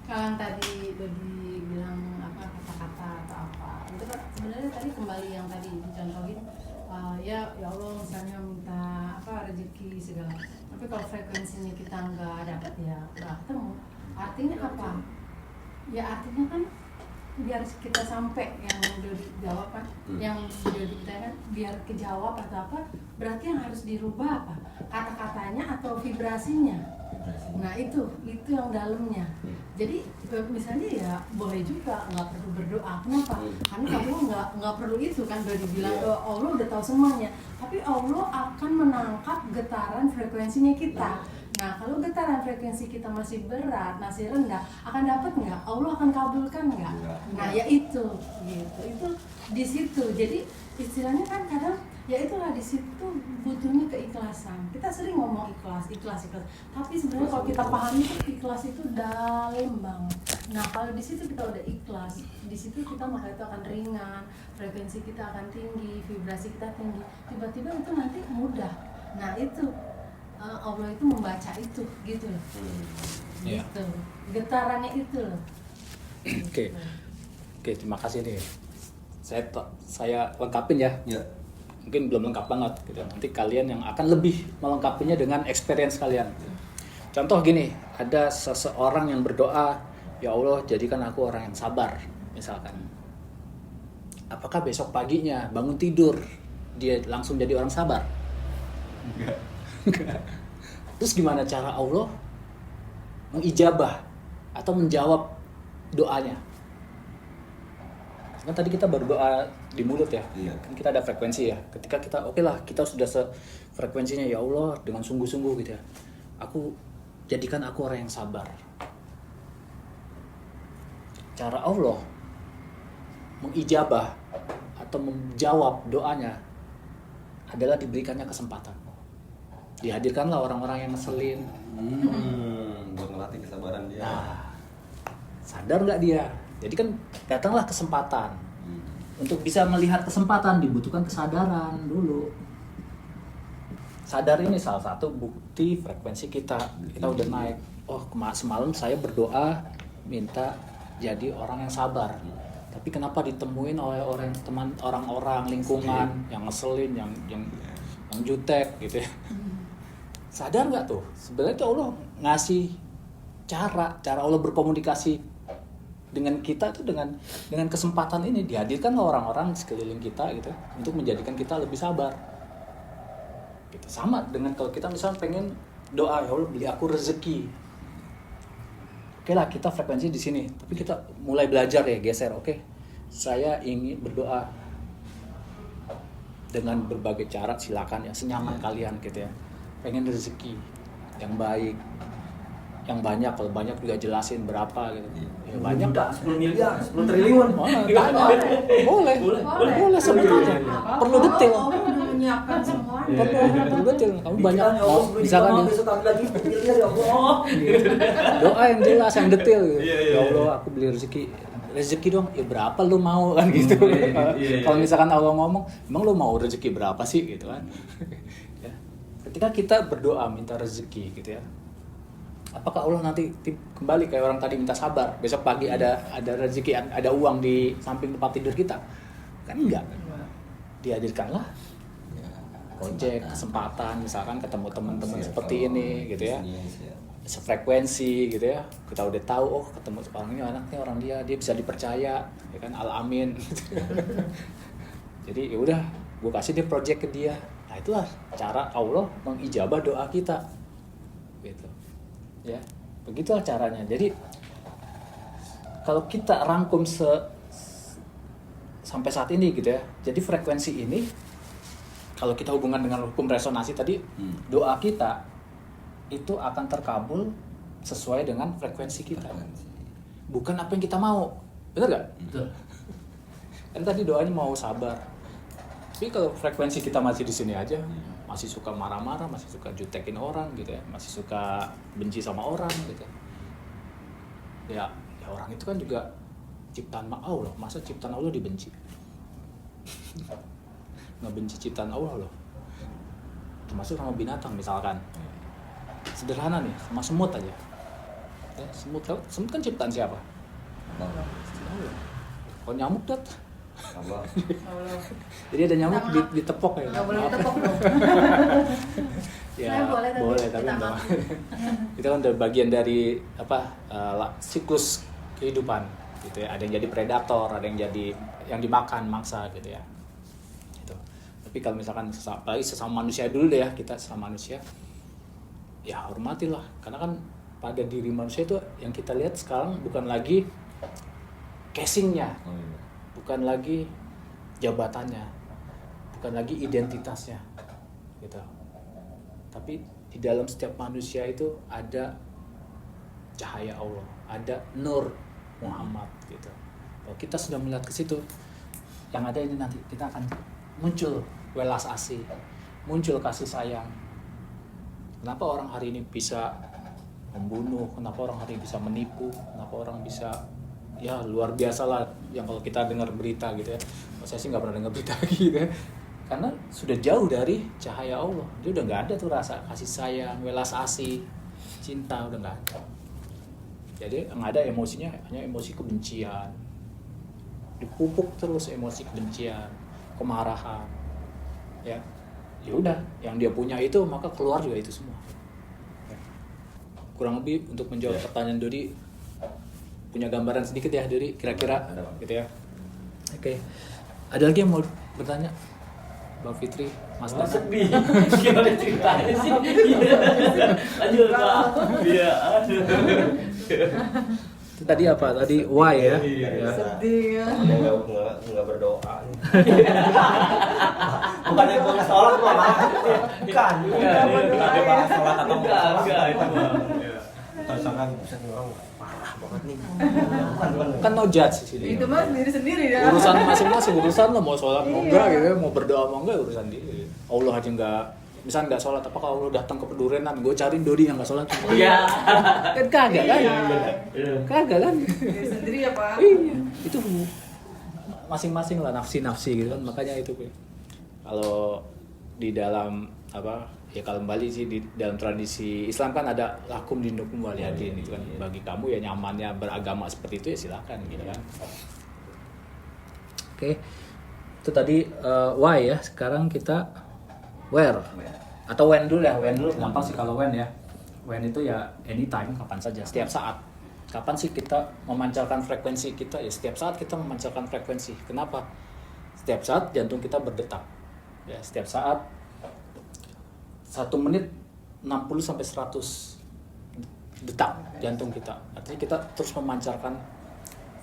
Kalau yang tadi Dodi bilang apa kata-kata atau apa, itu kan sebenarnya tadi kembali yang tadi dicontohin, ya Allah misalnya minta apa rezeki segala, tapi kalau frekuensinya kita nggak dapat ya nggak ketemu. Artinya apa? Ya artinya kan biar kita sampai yang Dodi jawab kan, yang Dodi kita kan biar kejawab atau apa, berarti yang harus dirubah apa? Kata-katanya atau vibrasinya. Nah itu yang dalamnya. Jadi misalnya ya boleh juga nggak perlu berdoa. Kenapa? Karena Allah nggak perlu itu kan, udah dibilang Allah udah tahu semuanya. Tapi Allah akan menangkap getaran frekuensinya kita. Nah kalau getaran frekuensi kita masih berat, masih rendah, akan dapat nggak? Allah akan kabulkan nggak? Nah ya itu, gitu. Itu di situ. Jadi istilahnya kan kadang ya itulah di situ butuhnya keikhlasan. Kita sering ngomong ikhlas. Tapi sebenarnya kalau kita pahami itu ikhlas itu dalam banget. Nah kalau di situ kita udah ikhlas, di situ kita maka itu akan ringan, frekuensi kita akan tinggi, vibrasi kita tinggi. Tiba-tiba itu nanti mudah. Nah itu Allah itu membaca itu, gitu loh. Gitu. Getarannya itu loh. Oke, terima kasih nih. Saya lengkapin ya. Mungkin belum lengkap banget gitu. Nanti kalian yang akan lebih melengkapinya dengan experience kalian. Contoh gini, ada seseorang yang berdoa, ya Allah jadikan aku orang yang sabar, misalkan. Apakah besok paginya bangun tidur dia langsung jadi orang sabar? Enggak. Terus gimana cara Allah mengijabah atau menjawab doanya? Kan tadi kita berdoa di mulut ya, kan kita ada frekuensi ya. Ketika kita oke lah, kita sudah frekuensinya, ya Allah dengan sungguh-sungguh gitu ya. Jadikan aku orang yang sabar. Cara Allah mengijabah atau menjawab doanya adalah diberikannya kesempatan. Dihadirkanlah orang-orang yang ngeselin. Buat ngelatih kesabaran dia. Nah, sadar nggak dia? Jadi kan datanglah kesempatan. Untuk bisa melihat kesempatan dibutuhkan kesadaran dulu. Sadar ini salah satu bukti frekuensi kita. Kita udah naik. Oh, semalam saya berdoa minta jadi orang yang sabar. Tapi kenapa ditemuin oleh orang-orang lingkungan yang ngeselin, yang jutek gitu ya. Sadar nggak tuh? Sebenarnya tuh Allah ngasih cara Allah berkomunikasi dengan kita tuh dengan kesempatan ini, dihadirkan orang-orang di sekeliling kita gitu untuk menjadikan kita lebih sabar. Gitu. Sama dengan kalau kita misalnya pengen doa, ya Allah beri aku rezeki. Oke lah, kita frekuensi di sini, tapi kita mulai belajar ya, geser. Oke, saya ingin berdoa dengan berbagai cara, silakan ya, senyaman kalian gitu ya. Pengen rezeki yang baik, yang banyak, kalau banyak juga jelasin berapa gitu. Ya banyak Pak, 10 miliar, 10 triliun. Boleh sebetulnya. Perlu detail. Menyiapkan semuanya. Perlu detail. Kamu banyak misalkan besok ambil lagi 10 miliar ya Allah. doa yang jelas, yang detail gitu. Ya Allah, aku beli rezeki dong. Ya berapa lu mau kan gitu. Kalau misalkan Allah ngomong, emang lu mau rezeki berapa sih gitu kan. Ya. Ketika kita berdoa minta rezeki gitu ya, apakah Allah nanti kembali kayak orang tadi minta sabar, besok pagi ada rezeki, ada uang di samping tempat tidur kita? Kan enggak. Dihadirkanlah ojek, kesempatan, misalkan ketemu teman-teman seperti ini gitu ya, sefrekuensi gitu ya. Kita udah tahu, oh ketemu orang ini anaknya, orang dia bisa dipercaya ya kan, al-amin. Jadi ya udah, gue kasih dia project ke dia. Nah itulah cara Allah mengijabah doa kita gitu ya, begitulah caranya. Jadi kalau kita rangkum sampai saat ini gitu ya, jadi frekuensi ini kalau kita hubungan dengan hukum resonansi tadi, doa kita itu akan terkabul sesuai dengan frekuensi kita, bukan apa yang kita mau. Benar gak? Betul. Kan tadi doanya mau sabar, tapi kalau frekuensi kita masih di sini aja, masih suka marah-marah, masih suka jutekin orang gitu ya, masih suka benci sama orang gitu ya orang itu kan juga ciptaan Allah. Masa ciptaan Allah dibenci? Ngebenci ciptaan Allah loh. Termasuk sama binatang misalkan, sederhana nih, sama semut aja. Ya, semut kan ciptaan siapa? Allah. Oh nyamuk dat. Allah. Allah. Jadi ada nyamuk ditepok ya. Nggak boleh Maaf. ditepok dong. Ya, Saya boleh, tapi tapi kita enggak. maafin. Itu kan udah bagian dari siklus kehidupan gitu ya. Ada yang jadi predator, ada yang jadi yang dimakan mangsa gitu ya. Gitu. Tapi kalau misalkan apalagi sesama manusia dulu deh ya, kita sesama manusia ya hormatilah, karena kan pada diri manusia itu yang kita lihat sekarang bukan lagi casingnya, bukan lagi jabatannya, bukan lagi identitasnya gitu. Tapi di dalam setiap manusia itu ada cahaya Allah, ada nur Muhammad gitu. Kalau kita sudah melihat ke situ, yang ada ini nanti kita akan muncul welas asih, muncul kasih sayang. Kenapa orang hari ini bisa membunuh, kenapa orang hari ini bisa menipu, kenapa orang bisa ya luar biasa lah yang kalau kita dengar berita gitu ya. Kalau saya sih nggak pernah dengar berita gitu ya. Karena sudah jauh dari cahaya Allah. Dia udah nggak ada tuh rasa kasih sayang, welas asih, cinta, udah nggak ada. Jadi yang ada emosinya hanya emosi kebencian. Dipupuk terus emosi kebencian, kemarahan. Ya. Ya udah, yang dia punya itu maka keluar juga itu semua. Ya. Kurang lebih untuk menjawab pertanyaan Dodi, punya gambaran sedikit ya Dodi, kira-kira gitu ya. Oke. Ada lagi yang mau bertanya? Bang Fitri, Mas Dan. Sedih. Gimana ceritanya sih? Lanjut Pak. Iya, aduh. Itu tadi apa? Tadi why ya? Iya. Ya. Sedih ya. Ada nggak berdoa. Bukannya gua nggak sholat gua malah. Bukan. Ada bahas sholat atau Enggak itu mah. Misalkan buset nih orang parah banget nih. Kan no judge di sini. Itu mah sendiri ya. Urusan masing-masing, urusan lo mau sholat mau Iya. enggak gitu ya, mau berdoa mau enggak urusan dia. Allah aja enggak, misalnya enggak sholat, apa kalau lo datang ke pedurenan, gue cariin Dodi yang enggak sholat. Iya. Kan kagak kan? Iya. Kagak kan? Diri sendiri ya Pak. Iya, itu masing-masing lah nafsi-nafsi gitu kan, makanya itu kalau di dalam apa ya, kalau kembali sih di dalam tradisi Islam kan ada lakum dinukum waliyadin itu kan, bagi kamu ya nyamannya beragama seperti itu ya silakan gitu kan. Oke, itu tadi why ya. Sekarang kita where atau when dulu ya. When dulu gampang sih kalau when ya. When itu ya anytime, kapan saja, setiap saat. Kapan sih kita memancarkan frekuensi kita? Ya setiap saat kita memancarkan frekuensi. Kenapa? Setiap saat jantung kita berdetak. Ya, setiap saat 1 menit 60 sampai 100 detak jantung kita. Artinya kita terus memancarkan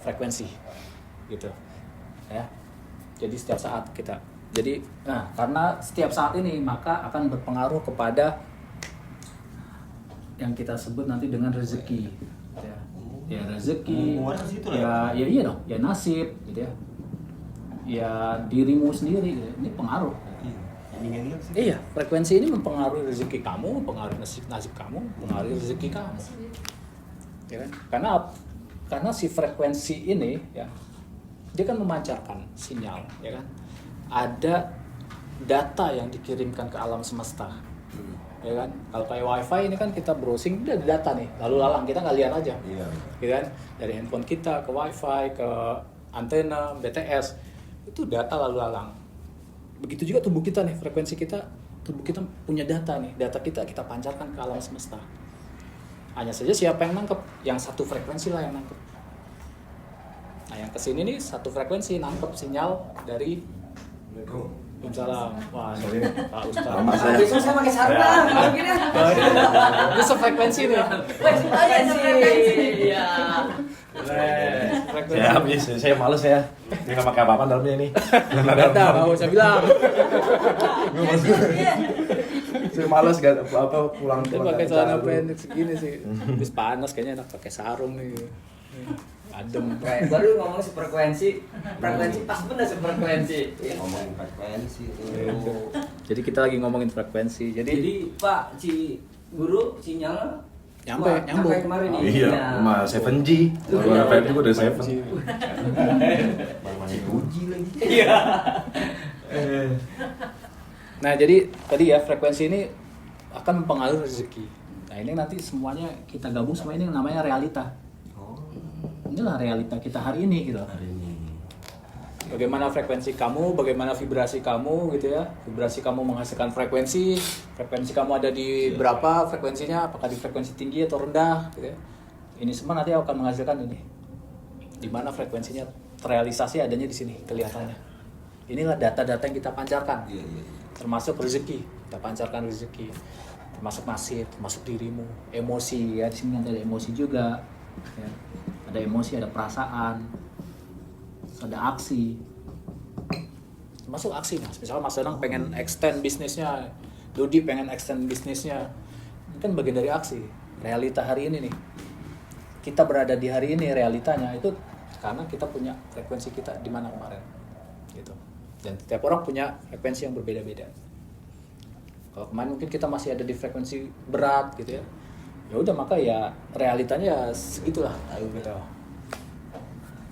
frekuensi gitu. Ya. Jadi setiap saat kita. Jadi karena setiap saat ini maka akan berpengaruh kepada yang kita sebut nanti dengan rezeki. Ya. Ya rezeki, ya iya dong, ya nasib gitu ya. Ya dirimu sendiri gitu. Ini pengaruh. Iya, frekuensi ini mempengaruhi rezeki kamu, mempengaruhi nasib kamu, mempengaruhi rezeki kamu. Ya kan? Karena si frekuensi ini ya, dia kan memancarkan sinyal, ya kan? Ada data yang dikirimkan ke alam semesta. Ya kan? Kalau kayak wifi ini kan kita browsing, udah ada data nih, lalu lalang, kita nggak lihat aja. Iya. Ya kan? Dari handphone kita ke wifi, ke antena, BTS, itu data lalu lalang. Begitu juga tubuh kita nih, frekuensi kita, tubuh kita punya data nih, data kita pancarkan ke alam semesta. Hanya saja siapa yang nangkep, yang satu frekuensi lah yang nangkep. Nah yang kesini nih satu frekuensi nangkep sinyal dari Waalaikumsalam. Wah, sorry Pak Ustadz. Besok saya pakai sarung kalau gini. Ini sefrekuensi nih. Iya. Frekuensi. Ya habis, saya males ya. Dia nggak pakai apa-apa dalamnya ini. Ada, nggak usah bilang. Saya males gak apa pulang Dia pakai celana pendek segini sih. Habis panas kayaknya enak pakai sarung nih. Adem. Baru ngomong frekuensi pas bener frekuensi. Ngomongin frekuensi itu. Jadi kita lagi ngomongin frekuensi. Jadi Pak Guru sinyal nyambung. sampai kemarin nih. Iya, sama 7G. Kalau 5 juga udah 7. Masih uji lagi. Iya. Nah jadi tadi ya frekuensi ini akan mempengaruhi rezeki. Nah ini nanti semuanya kita gabung semua ini yang namanya realita. Oh, Inilah realita kita hari ini gitu. hari ini. Bagaimana frekuensi kamu, bagaimana vibrasi kamu gitu ya. Vibrasi kamu menghasilkan frekuensi kamu ada di berapa frekuensinya, apakah di frekuensi tinggi atau rendah gitu ya. Ini semua nanti akan menghasilkan ini. Di mana frekuensinya terrealisasi adanya di sini kelihatannya. Inilah data-data yang kita pancarkan. Iya, iya. Termasuk rezeki, kita pancarkan rezeki. Termasuk nasib, termasuk dirimu, emosi ya, di sini ada emosi juga. Ya. Ada emosi, ada perasaan, ada aksi, termasuk aksi mas. Misalnya Mas Danang pengen extend bisnisnya, Dodi pengen extend bisnisnya, ini kan bagian dari aksi. Realita hari ini nih, kita berada di hari ini realitanya itu karena kita punya frekuensi kita di mana kemarin, gitu. Dan setiap orang punya frekuensi yang berbeda-beda. Kalau kemarin mungkin kita masih ada di frekuensi berat gitu ya, ya udah maka ya realitanya ya segitulah, gitu.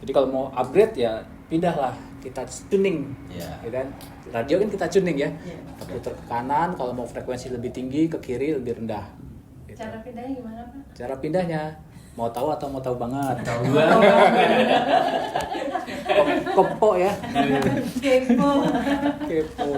Jadi kalau mau upgrade ya pindahlah, kita tuning, Ya. ya kan? Radio kan kita tuning ya, Iya. kita putar ke kanan. Kalau mau frekuensi lebih tinggi, ke kiri lebih rendah. Gitu. Cara pindahnya gimana Pak? Cara pindahnya, mau tahu atau mau tahu banget? Tahu banget. Kepo ya, Kepo. kepo.